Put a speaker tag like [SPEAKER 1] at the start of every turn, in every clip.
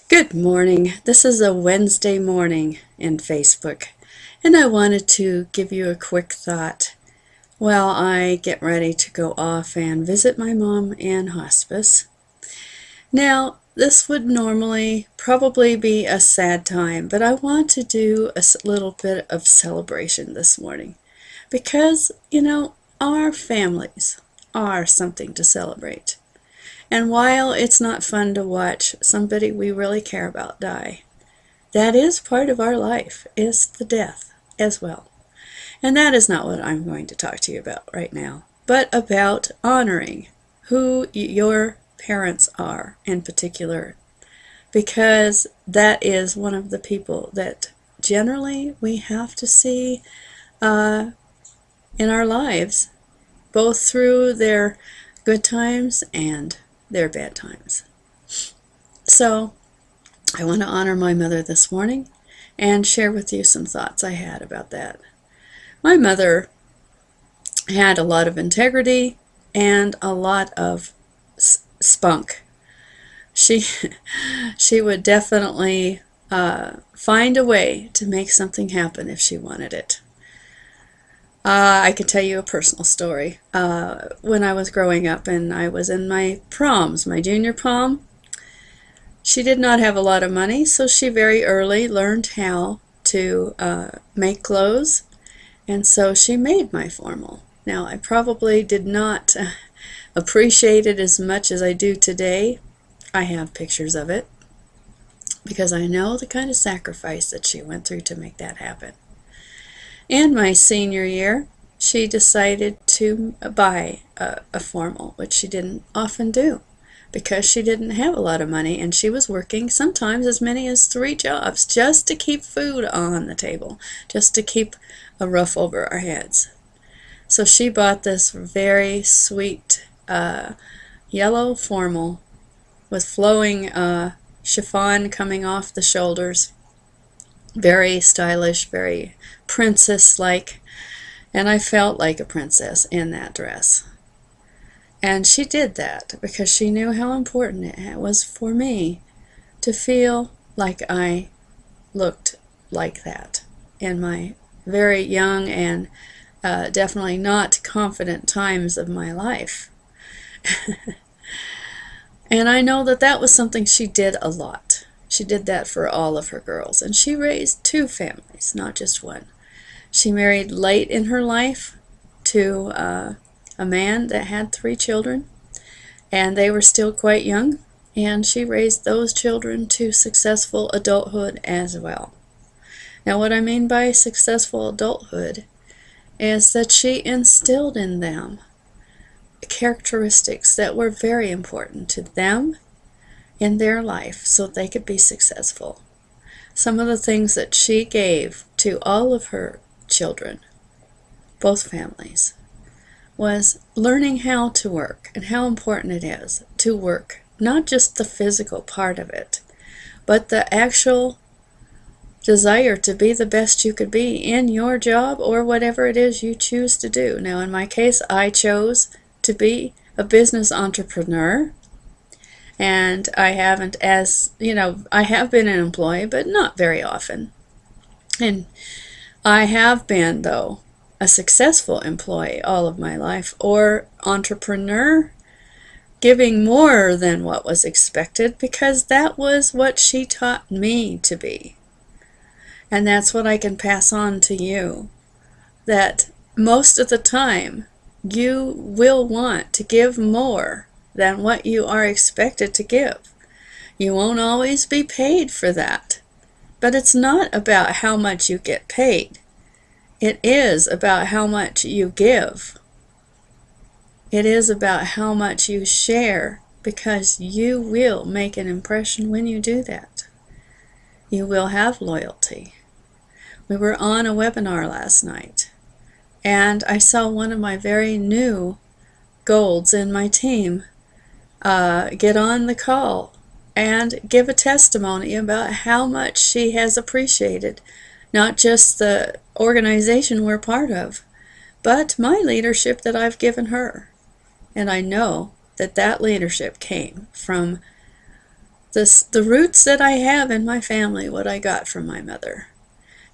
[SPEAKER 1] Good morning. This is a Wednesday morning in Facebook, and I wanted to give you a quick thought while I get ready to go off and visit my mom in hospice. Now, this would normally probably be a sad time, but I want to do a little bit of celebration this morning because, our families are something to celebrate. And while it's not fun to watch somebody we really care about die, that is part of our life, is the death as well. And that is not what I'm going to talk to you about right now, but about honoring who your parents are in particular, because that is one of the people that generally we have to see in our lives, both through their good times and their bad times. So I want to honor my mother this morning and share with you some thoughts I had about that. My mother had a lot of integrity and a lot of spunk. She would definitely find a way to make something happen if she wanted it. I could tell you a personal story. When I was growing up and I was in my proms, my junior prom, she did not have a lot of money, so she very early learned how to make clothes, and so she made my formal. Now, I probably did not appreciate it as much as I do today. I have pictures of it because I know the kind of sacrifice that she went through to make that happen. In my senior year, she decided to buy a formal, which she didn't often do because she didn't have a lot of money, and she was working sometimes as many as 3 jobs just to keep food on the table, just to keep a roof over our heads. So she bought this very sweet yellow formal with flowing chiffon coming off the shoulders. Very stylish, very princess-like, and I felt like a princess in that dress. And she did that because she knew how important it was for me to feel like I looked like that in my very young and definitely not confident times of my life. And I know that that was something she did a lot. She did that for all of her girls, and she raised 2 families, not just one. She married late in her life to a man that had 3 children, and they were still quite young, and she raised those children to successful adulthood as well. Now, what I mean by successful adulthood is that she instilled in them characteristics that were very important to them in their life so they could be successful. Some of the things that she gave to all of her children, both families, was learning how to work and how important it is to work, not just the physical part of it, but the actual desire to be the best you could be in your job or whatever it is you choose to do. Now, in my case, I chose to be a business entrepreneur. And I haven't, I have been an employee, but not very often. And I have been, though, a successful employee all of my life, or entrepreneur, giving more than what was expected, because that was what she taught me to be. And that's what I can pass on to you, that most of the time you will want to give more than what you are expected to give. You won't always be paid for that, but it's not about how much you get paid. It is about how much you give. It is about how much you share, because you will make an impression when you do that. You will have loyalty. We were on a webinar last night, and I saw one of my very new golds in my team get on the call and give a testimony about how much she has appreciated not just the organization we're part of, but my leadership that I've given her. And I know that that leadership came from the roots that I have in my family, what I got from my mother.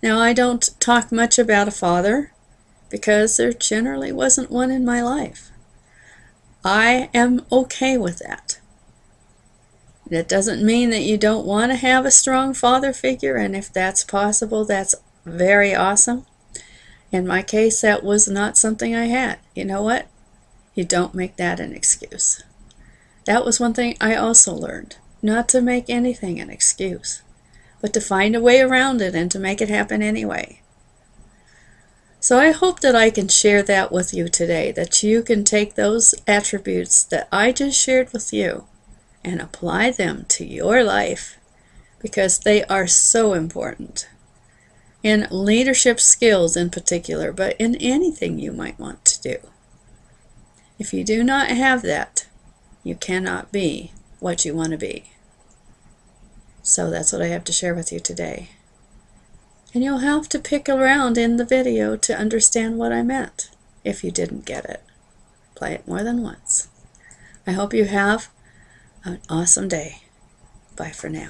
[SPEAKER 1] Now, I don't talk much about a father because there generally wasn't one in my life. I am okay with that. That doesn't mean that you don't want to have a strong father figure, and if that's possible, that's very awesome. In my case, that was not something I had. You know what? You don't make that an excuse. That was one thing I also learned, not to make anything an excuse, but to find a way around it and to make it happen anyway. So I hope that I can share that with you today, that you can take those attributes that I just shared with you and apply them to your life, because they are so important. In leadership skills in particular, but in anything you might want to do. If you do not have that, you cannot be what you want to be. So that's what I have to share with you today. And you'll have to pick around in the video to understand what I meant, if you didn't get it. Play it more than once. I hope you have an awesome day. Bye for now.